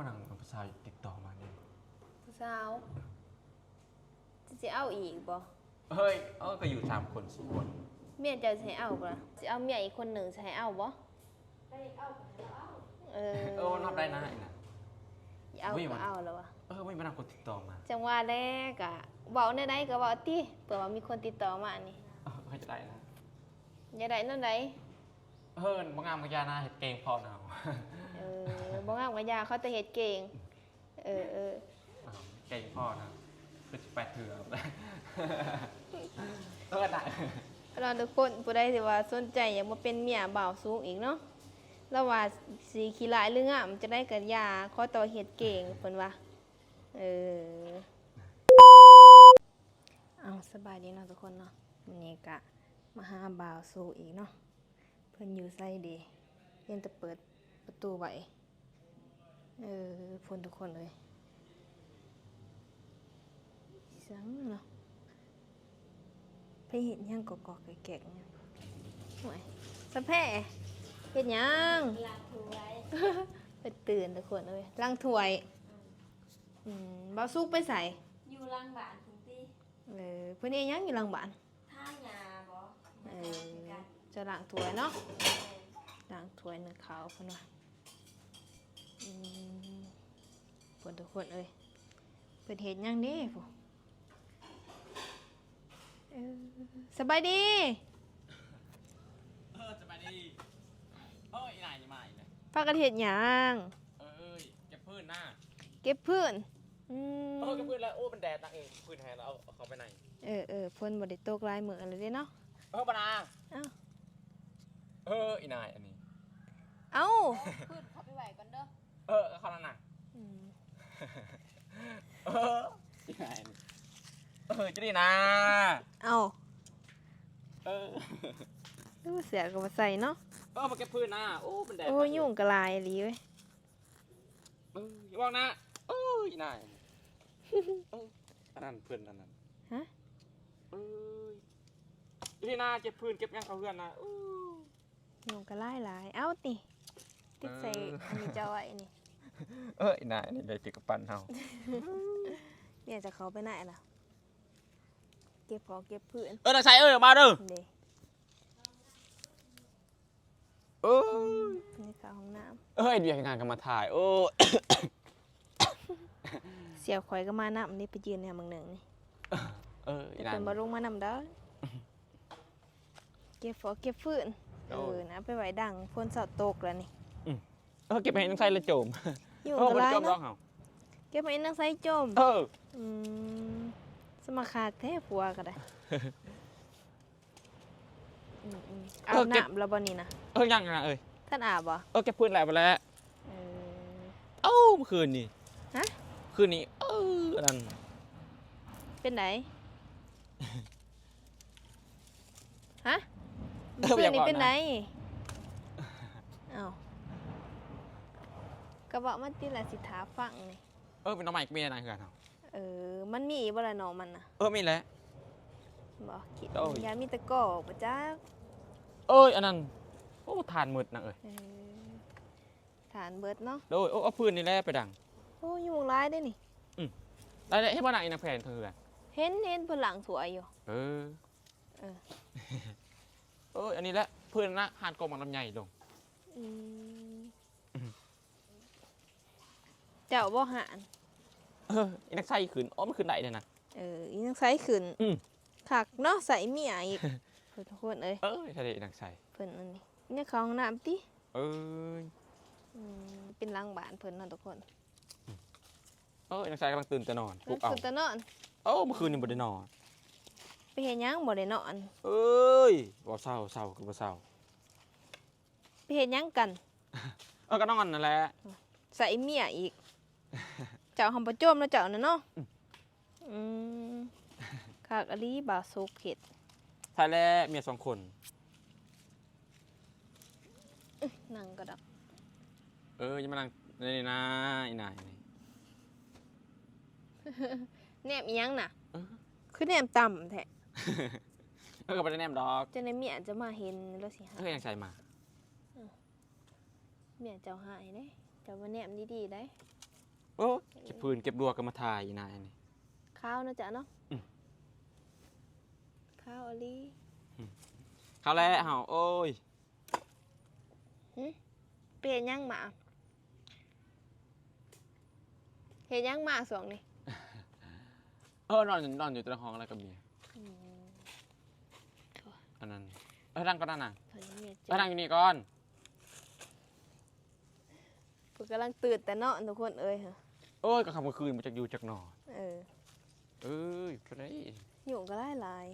มานั่งภาษาติดต่อมาเนี่ยผู้สาวจะเอาอีกบ่เฮ้ยก็อยู่3 คน4 คนเมียจะให้เอาบ่ล่ะจะเอาเมียอีกคนหนึ่งจะให้เอาบ่นับได้นะไอ้น่ะเอาก็เอาแล้ววะไม่มานั่งคนติดต่อมาจังว่าแรกอะเว้าในใดก็เว้าติเผื่อว่ามีคนติดต่อมานี่จะได้นะอย่าได้นั่นใดบางงามบางยานาเห็ดเก่งพอหนาวบ่งามก็ยาเขาแต่เฮ็ดเก่งเก่งพอนะคือจะไปเถื่อได้เราทุกคนผู้ใดที่ว่าสนใจอยากมาเป็นเมียบ่าวสูงอีกเนาะแล้วว่าสีขี้ลายหรืองามจะได้กับยาขอต่อเฮ็ดเก่งเพิ่นว่าเอาสบายดีเนาะทุกคนเนาะวันนี้ก็มาหาบ่าวสูงอีกเนาะเพิ่นอยู่ไสดีเรียนแต่เปิดประตูไว้พุ่นทุกคนเลยสังเนาะไปเห็นยังกอกๆแก่ๆเนี่ยห่วยสะแพ่เห็นยังล้างถ้วยไปตื่นทุกคนเลยล้างถ้วยบ่าวสุกไปใส่อยู่ล้างบ้านคุณตี้เพิ่นเองยังอยู่ล้างบ้านท่ายาบ่จะล้างถ้วยเนาะล้างถ้วยนึ่งข้าวเพิ่นว่าเพิ่นทุกคนเอ้ยเพิ่นเห็นยังเด้พวกสบายดีสบายดีอีนายนี่มาอีกเลยพากันเห็นหยังเก็บพื้นหน้าเก็บพื้นเก็บพื้นแล้วมันแดดนะพื้นแห้งแล้วเอาเขาไปไหนพ่นบ่ได้ตกลายมืออะไรเด้เนาะปะนาอีนายอันนี้พื้นเขาไปไหวก่อนเด้อเขาแล้วนะอีนายจะดีนะดูเสียก็มาใส่เนาะมาเก็บพื้นนะมันแดดยุ่งกระลายอะไรเว้ยว่างนะอีนายอันนั้นเพื่อนอันนั้นฮะที่นาเก็บพื้นเก็บยังเขาเพื่อนนะยุ่งกระลายหลายติดใส่อันนี้เจ้าไอ้นี่อีนายนี่เลยติดกับปั้นเฮาเนี่ยจะเขาไปไหนล่ะเก็บของเก็บพื้นนักใส่มาเด้อนี่เข้าห้องน้ำเดี๋ยวงานกันมาถ่ายเสียข่อยก็มานำนี่ไปยืนเนี่ยมึงหนึ่งนี่เป็นบอลลงมานำเด้อเก็บของเก็บพื้นนะไปไหวดังฝนสอดตกแล้วนี่เก็บให้นักใส่ละโจมอยู่กับไรเนาะเก็บให้นักใส่โจมสมาคาแท้ผัวก็ได้อาบน้ำแล้วบ่นี่นะยังนะท่านอาบบ่เก็บพื้นแหละไปแล้วเมื่อคืนนี่ฮะคืนนี้นั่นเป็นไหนฮะคืนนี้เป็นไหนกระบอกมันตีละสิท้าฟังนี่เป็นน้องใหม่มีอะไรกันมันมีบ่ละน้องมันนะมีแล้วบ่คิดยามีตะกอกบ่จ๊ะอันนั้นทานมืดนะทานเบิดเนาะเอาพื้นนี่แหละไปดังยุงร้ายได้นี่ได้ให้บ้านไหนนะแผนเธอเห็นเพิ่นหลังสวยอยู่อันนี้แหละพื้นนะหานกลมมันลำใหญ่ลงเจ้าบ่หานอีนักใส่ขึ้นมันขึ้นได้เลยนะอีนักใส่ขึ้นขักเนาะใส่เมียอีกเพิ่นทุกคนทะเลนักใส่เพิ่นอันนี้เนี่ยเขาห้องน้ำติเป็นหลังบ้านเพิ่นเนาะทุกคนนักใส่กำลังตื่นจะนอนปลุกเอาตื่นจะนอนเมื่อคืนนี่บ่ได้นอนไปเห็นยังบ่ได้นอนบ่เศร้าก็บ่เศร้าไปเห็นยังกันก็นอนนั่นแหละใส่เมียอีกเจ้าหำประโจมแล้วเจ้าน่ะเนาะขากอลีบาสุกเห็ดใช่แล้วเมีย2 คนนั่งก็ดับยังมานั่งนี่นะอีนายแนมอีหยังน่ะคือแนมต่ำแท้ก็บ่ได้แนมดอกจะในเมียจะมาเห็นแล้วสิฮะยังใส่มาเมียเจ้าหายเด้เจ้ามาแนมดีๆได้ โอ้เก็บพื้นเก็บดัวก็มาถ่ายอีนายนี่ ข้าวนะจ๊ะเนาะ อืม ข้าวอลี เข้าแล้วเฮาโอ้ย เปลี่ยนยังหมาเห็นยังหมาสองนี่ นอนอยู่ในห้องแล้วกับเมีย อืม อันนั้นนั่งก็นั่งน่ะ ตอนนี้เมียเจ นั่งอยู่นี่ก่อน เพิ่นกำลังตื่นแต่เนาะทุกคนเอ้ยเหรอ โอ้ยก็คำเมื่อคืนมาจากอยู่จากนอน เออ เอ้ยไปไหน อยู่ก็ได้หลาย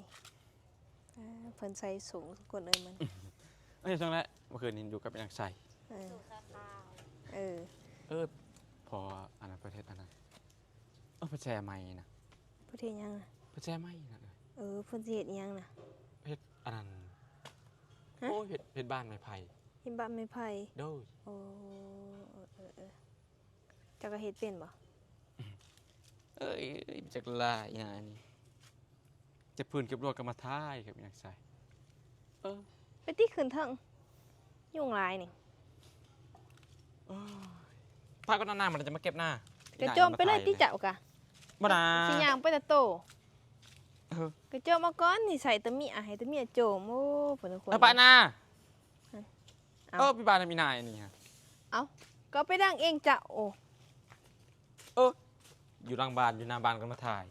เพิ่นใส่สูงทุกคนเอ้ยมัน เอ้ยช่วงแรกเมื่อคืนนี้อยู่กับนางใส่ เออ สุขภาพ เออ พออันนั้นประเทศอันนั้นประแจใหม่นะ ประเทศยังน่ะ ประแจใหม่นะ เเพิ่นสิเฮ็ดอิหยังน่ะ ประเทศอันนั้น ฮะ โอ้ยเพชรบ้านไม้ไผ่ เฮ็ดบ้านไม้ไผ่ โด้ย โอ้เจ้าก็เฮ็ดเป็นบ่ เอ้ยจากลายอย่างนี้จะพื้นเก็บรวดกับมาท้ายกับนางใส่เออ ไปติขึ้นเทิงยุ่งหลายนี่ ถ้าก็หน้ามันจะมาเก็บหน้าก ระโจมไปเลยติเจ้ากะ บ้านา สิย่างไปแต่โต เออก ระโจมมาก่อนนี่ใส่ตะเมียให้ตะเมียโจมโอ้เพิ่นทุกคน แล้วป้านา เอา พี่บ้านมีนายนี่ฮะ ก็ไปดังเองจ้ะโอ้ อยู่หลังบ้านอยู่หน้าบ้านก็มาถ่าย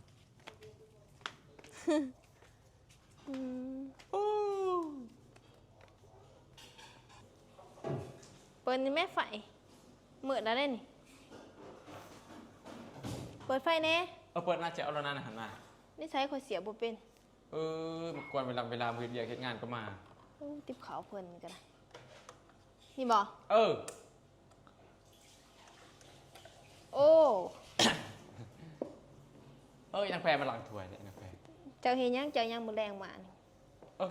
อืม โอ้ เปิดนี่แม่ไฟมืดแล้วเด้นี่เปิดไฟแน่ เปิดหน้าเจ้าแล้วนะหันมา นี่ใช้ข่อยเสียบ่เป็น มากวนเวลามือเดียวเฮ็ดงานก็มา โอ้ติบขาวเพิ่นกันนะนี่บ่ โอ้ นางแพรมาหลังถ้วยเนี่ยนางแพร เจ้าเฮ็ดหยังเจ้ายังบ่แรงมานี่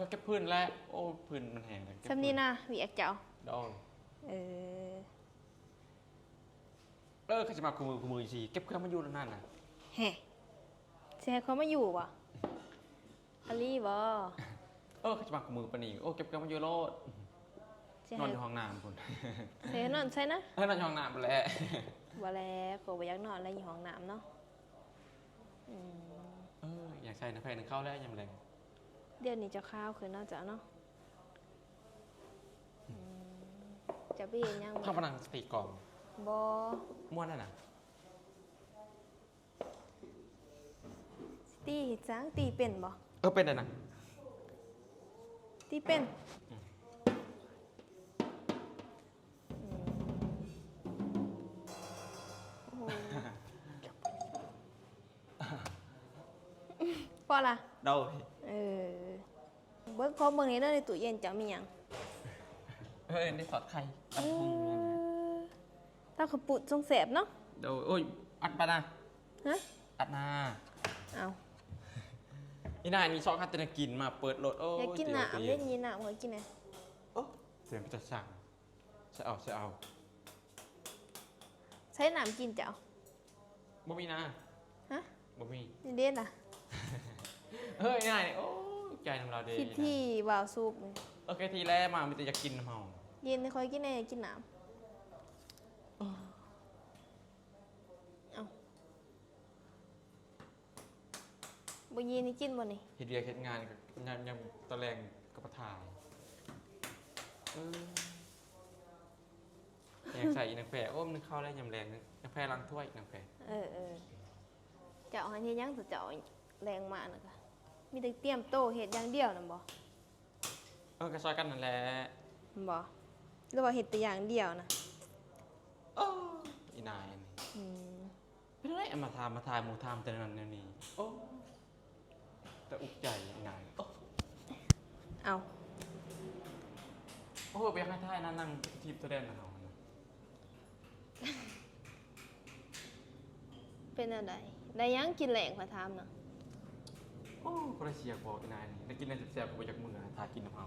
ก็เก็บพื้นแล้วโอ้พื้นมันแห้งเลย ซำนี้นะเวียกเจ้า ดอง เออ เขาจะมาคุมือสิเก็บเครื่องมาอยู่นั่นน่ะ แฮะสิให้เขามาอยู่บ่อลีบ่ เขาจะมาคุมือปะนี่เก็บเครื่องมาอยู่โลด สิ นอ ให้ นอยู่ห้องน้ำคุณ สิให้นอนใส่นะ นอนอยู่ห้องน้ำไปแล้ว บ่แล้วก็บ่อยากนอนแล้วอยู่ห้องน้ำเนาะอืม อยากใส่น้ำแพรหนึ่งเข้าแล้วยังแรง เดี๋ยวนี้จะข้าวคือเนาะจ้ะเนาะอืมจะไปเฮ็ดหยัง ข้าวพนังสติกล่อง บ่ ม้วนนั่นน่ะ ตีจังตีเป็นบ่ เป็นอะไรนะ ตีเป็นโอ้โหพอละ เดา เออเบิ่งขอเบิ่งในเด้อในตู้เย็นจะมีหยัง ได้สอดไข่ เออตาขาวปุดทรงแสบเนาะ เดาอัดปะนะ ฮะ อัดนา เอา นี่นายมีซอสคาเตนากินมาเปิดรถอยากกินน้ำเล่นยีน้ำเฮ้ยกินไง เสียงจะสั่งจะเอา ใช้น้ำกินเจ้า บ่มีนะ ฮะ บ่มี นี่เด่นอ่ะ นายใจน้ำเราดี คิดที่วาวซุปนี่ ทีแรกมามีแต่อยากกินเมา เย็นคอยกินไงกินน้ำเอาบ่เย็นนี่กินบ่นี่ เฮ็ดเรียกเฮ็ดงานกับยำตะแรงกับปะทายอยากใส่อีนางแพรมันเข้าแล้วยำแรงนางแพรล้างถ้วยนางแพร เออเจ้าหันเฮ็ดหยังตัวเจ้าแรงมากนะคะมีแต่เตรียมโตะเฮ็ดอย่างเดียวนั่นบ่ ก็ซอยกันนั่นแหละ บ่หรือว่าเฮ็ดแต่อย่างเดียวนะ อีนายนี่ อืม เป็นไรมาทายหมูทามแต่นั้นนี่แต่อุกใจอีนาย เอา ไปให้ทายนั่งทีมตัวแดนนะเขา เป็นอะไรได้หยังกินแหลงขอถามน่ะ ก็เลยเชียร์บอกอีนายนี่ได้กินอะไรแซ่บๆก็ไปจากมือทายกินน้ำเอา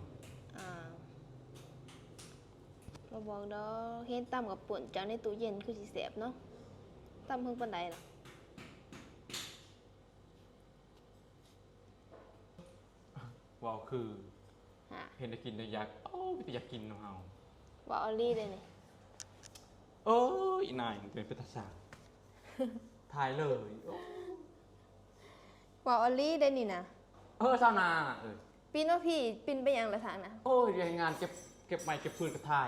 บ่บอกดอกเห็นตำกับป่นจากในตู้เย็นคือสิแซ่บเนาะตำเพิ่งปานใดล่ะ ว่าคือ ฮะ เห็นได้กินได้อยากไปอยากกินน้ำเอา ว่าออลลี่เลยนี่ อีนายเป็นพิธีศาสตร์ ถ่ายเลยโอ้ ว่าออลลี่ได้นี่นะ เจ้านาปินว่าพี่ปินไปยังละทางนะ โอ้ยรายงานเก็บไม้เก็บพื้นก็ถ่าย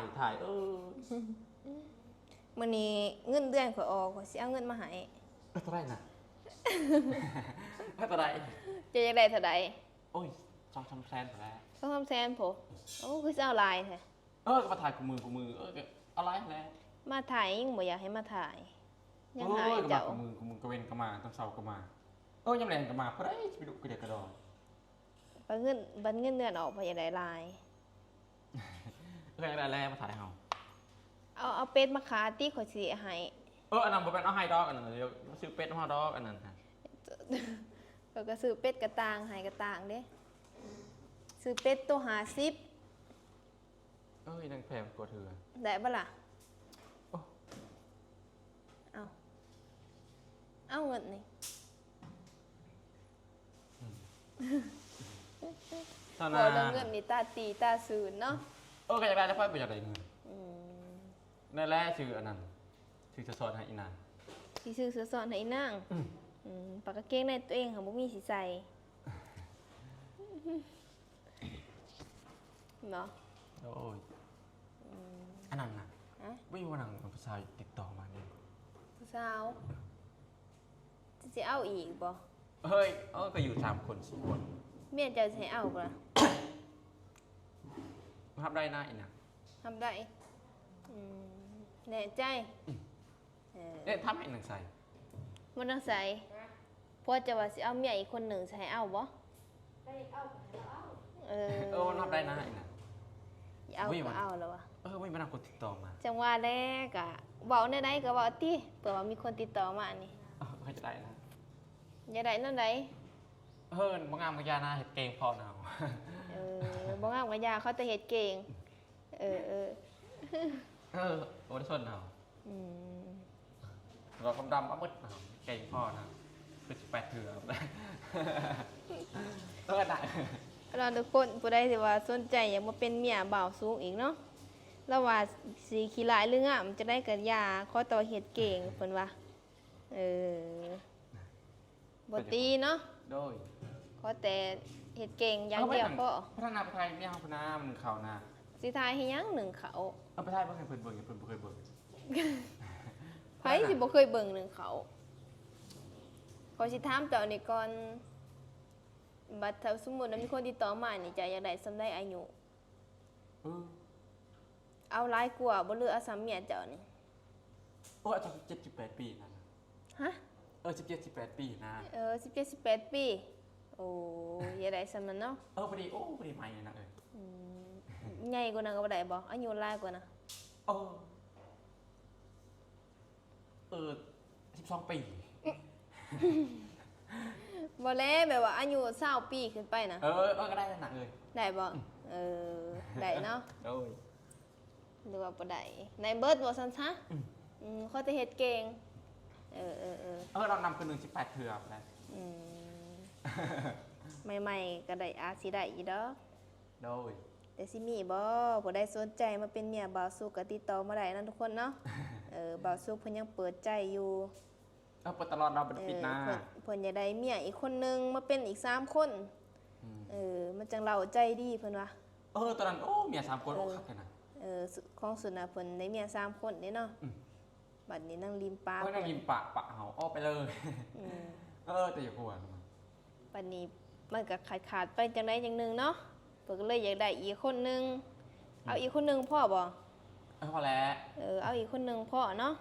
มื้อนี้เงินเดือนข่อยออกข่อยสิเอาเงินมาให้ เท่าไหรนะ เท่าไหร จะอยากได้เท่าใด โอ้ย2-3 แสนพอแล้ว 2-3แสนโผโอ้คือสิเอาหลายแท้ ก็มาถ่ายกูมืออะไรแล้ว มาถ่ายยังบ่อยากให้มาถ่าย ยังหาย ก็มา เจ้า กูมือก็เว้นก็มาต้องเสาก็มายังแรงก็มาเพราะได้ไปดูกระเดกกระดอน บัดเงินเดือนออกบ่อยากได้หลาย อะไรแล้วมาถ่ายเฮา เอาเป็ดมาขาติข่อยสิให้ อันนั้นบ่เป็นเอาไฮดอกอันนั้นเดี๋ยวซื้อเป็ดมาดอกอันนั้นฮะ ก็ซื้อเป็ดกระต่างให้กระต่างเด้ซื้อเป็ดตัว50 นางแพงกว่าเธอ ได้บ่ล่ะ โอ้ เอาเงินนี่ ตอน พ นั้ อน เรื่องเงินนี่ตาตีตาสูนเนาะ ก็อยากได้แล้วค่อยไปอยากได้เงิน อืม นั่นแหละชื่ออันนั้นชื่อจะสอนให้อีนาน สิซื้อเสื้อสอนให้นางปากกางเกงในตัวเองค่ะบ่มีสิใส่เนาะ โอ้ยอันนั้นนะ ฮะ ไม่มีวันหนังภาษาติดต่อมาเนี่ย ผู้สาวสิเอาอีกบ่ ก็อยู่3 คน4 คน เมียเจะให้เอาบ่ล่ะ ภาพได้หน้าอีกนะ ทำได้แน่ใจทำให้หนังใส่ บ่ต้องใส่เพราะจะว่าสิเอาเมียอีกคนหนึ่งสิให้เอาบ่ ได้เอาไปแล้วเอา ภาพได้หน้าอีกนะ เอาก็เอาแล้ววะ ไม่มีวันหนังคนติดต่อมา จังว่าแรกอะเว้าแนวใดก็เว้าติเผื่อว่ามีคนติดต่อมานี่ ใครจะได้นะ อย่าได้นั่นใด บางงามบางยาหน้าเห็ดเกงพอหนาว บ่งามก็ยาเขาแต่เฮ็ดเก่งโอ้ยส่วนหนาว อืม เราดำๆเอามืดหนาวเกงพอนะคือ18 เถื่อได้ เราทุกคนผู้ใดที่ว่าสนใจอยากมาเป็นเมียบ่าวสูงอีกเนาะแล้วว่าสีขี้ลายหรืองามจะได้กับยาขอต่อเฮ็ดเก่งเพิ่นว่าบ่ตีเนาะ โดย ขอแต่เฮ็ดเก่งอย่างเดียวพอ พัฒนาไปไทยไม่เอาพัฒนามันเข่านา สิทายให้หยังหนึ่งเขา เอาไปไทยเพิ่งเคยเบิ่งอย่าเพิ่งเคยเบิ่ง ไผสิบ่เคยเบิ่งหนึ่งเขาขอสิถามเจ้านี่ก่อนบัดถ้าสมมุติว่ามีคนติดต่อมานี่จะอยากได้สำใดอายุ เอาหลายกว่าบ่เหลือเอาซ้ำเมียเจ้านี่ อาจจะ17-18 ปีนั่น ฮะ 17-18 ปีนะ 17 18 ปี โอ้อยากได้ซ้ำนั้นเนาะ พอดีใหม่นะใหญ่กว่านั้นก็บ่ได้บ่อายุหลายกว่านะ 12 ปี บ่แลแบบว่าอายุ20ปีขึ้นไปนะ ก็ได้หนักเลย ได้บ่ได้เนาะ โดย หรือว่าบ่ได้ในเบิดบ่ซั่นซะเขาจะเฮ็ดเก่งเรานำคนหนึ่ง18 เถื่อแล้ว ใหม่ๆก็ได้อาจสิได้อีดอก โดย แต่สิมีบ่ผู้ใดสนใจมาเป็นเมียบ่าวสุกก็ติดต่อมาได้นะทุกคนเนาะ บ่าวสุกเพิ่นยังเปิดใจอยู่ เปิดตลอดเราเป็นปิดหน้า เพิ่นอยากได้เมียอีกคนนึงมาเป็นอีก3คนมันจังเราใจดีเพิ่นว่า ตอนนั้นเมีย3 คนคักเลยนะ ของสุดน่ะเพิ่นได้เมีย3คนเด้เนาะบัดนี้นั่งริมปลา นั่งริมปะเฮาไปเลยแต่อย่ากลัว บัดนี้มันก็ขาดไปจังได๋จังนึงเนาะเพิ่นก็เลยอยากได้อีกคนนึงเอาอีกคนนึงพ่อบ่ พอแล้ว เอาอีกคนนึงพ่อเนาะ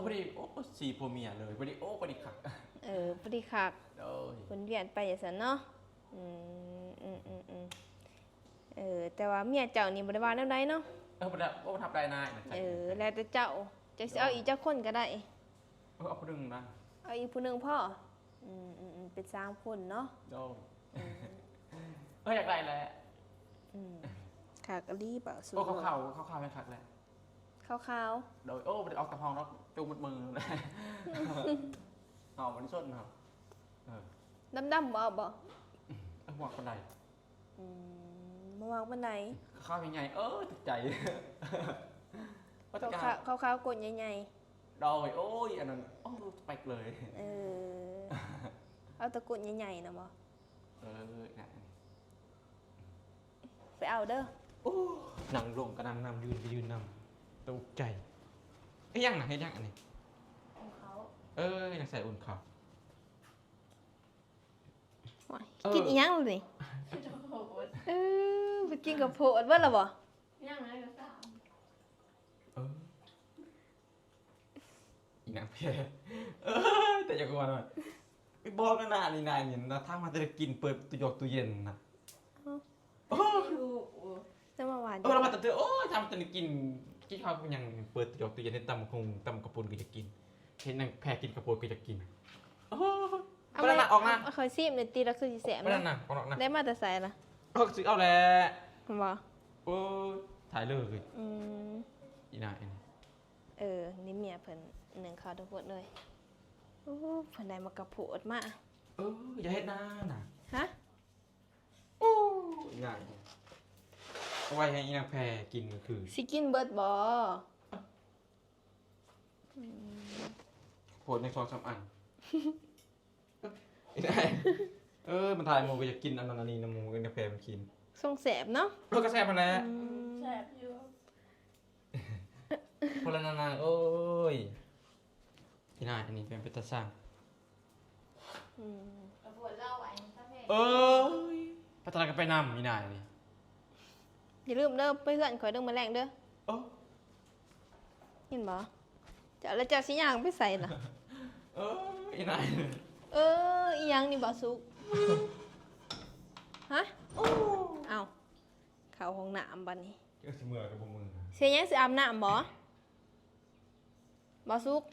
พอดี4 ผัวเมียเลยพอดีคัก พอดีคัก โดย เพิ่นเวียนไปจังซั่นเนาะแต่ว่าเมียเจ้านี่บ่ได้ว่าแนวใดเนาะ บ่ทับได้นาย แล้วแต่เจ้าจะสิเอาอีกจักคนก็ได้ เอาคนนึงนะ เอาอีกผู้หนึงพ่อเป็น3คนเนาะ โดยอยากได้แหละ คักอลีเปล่าสู้ เขาไม่คักแหละ ขาว โดยบ่ได้ออกกระพองแล้วจูงมือเลยมันส้นครับ ๆดำๆบ่เอาบ่ หัวคนใด มาวางปานใด ข้าวยังไงตึกใจ ขาวๆกดใหญ่ ดอยโอ้ยอันนั้นโอ้ไปเลย เออเอาตะกรุดใหญ่ๆนะบ่ น่ะ ไปเอาเด้อ โอ้นั่งลงก็นั่งนำยืนไปยืนนำตกใจเอ้ยยังนะเฮ้ยยังอันนี้ ของเขา ยังใส่อุ่นข้าว โอ้ย เออ กินอีหยังเลย จะโหด ไปกินกับโพดเบิ่ล่ะบ่ ย่างไรก็ตาม อีนางแพ้แต่อย่ากวนมันไปบอกนะนานี่นายนี่นะถ้ามาจะกินเปิดตู้ยกตู้เย็นนะ ดู จะมาหวาน เรามาแต่โอ้ทำแต่กินข้าวก็ยังเปิดตู้ยกตู้เย็นในตำคงตำกระปุนก็จะกินเห็นนางแพ้กินกระปุนก็จะกินไม่ได้นะออกนะ เอาคอยซีมเลยตีรักสุจิแสบ ไม่ได้นะออกนะ ได้มาแต่ใส่ล่ะ ซื้อเอาแหละ บ่ โอ้ถ่ายเลย อืม อีนาง นี่เมียเพิ่นหนึ่งข้าวทุกคนเลยโอ้เพิ่นได้มากระโพดมา อย่าเฮ็ดหน้าน่ะ ฮะ ง่ายเอาไว้ให้อีนางแพรกินก็คือ สิกินเบิดบ่ โพดในซองสามอันอีนางมันถ่ายหมูก็จะกินอันนั้นอันนี้นะหมูอีนางแพรมันกิน ทรงแสบเนาะ ก็แซ่บมาแล้ว แซ่บอยู่ คนละนางโอ้ยอีนางอันนี้เป็นตาสร้าง อืม กระปวดเล่าไว้ถ้าแม่ พัฒนากันไปนำอีนางนี่ อย่าลืมเด้อไปเพื่อนข่อยเด้อมาแรงเด้อเห็นบ่เจ้าแล้วเจ้าสิย่างไปใส่ล่ะ อีนาง อีหยังนี่บ่สุกฮะเอ้าเข้าห้องน้ำบัดนี้ ก็สิเมื่อกับพวกมึง เสียหยังสิอาบน้ำบ่บ่สุก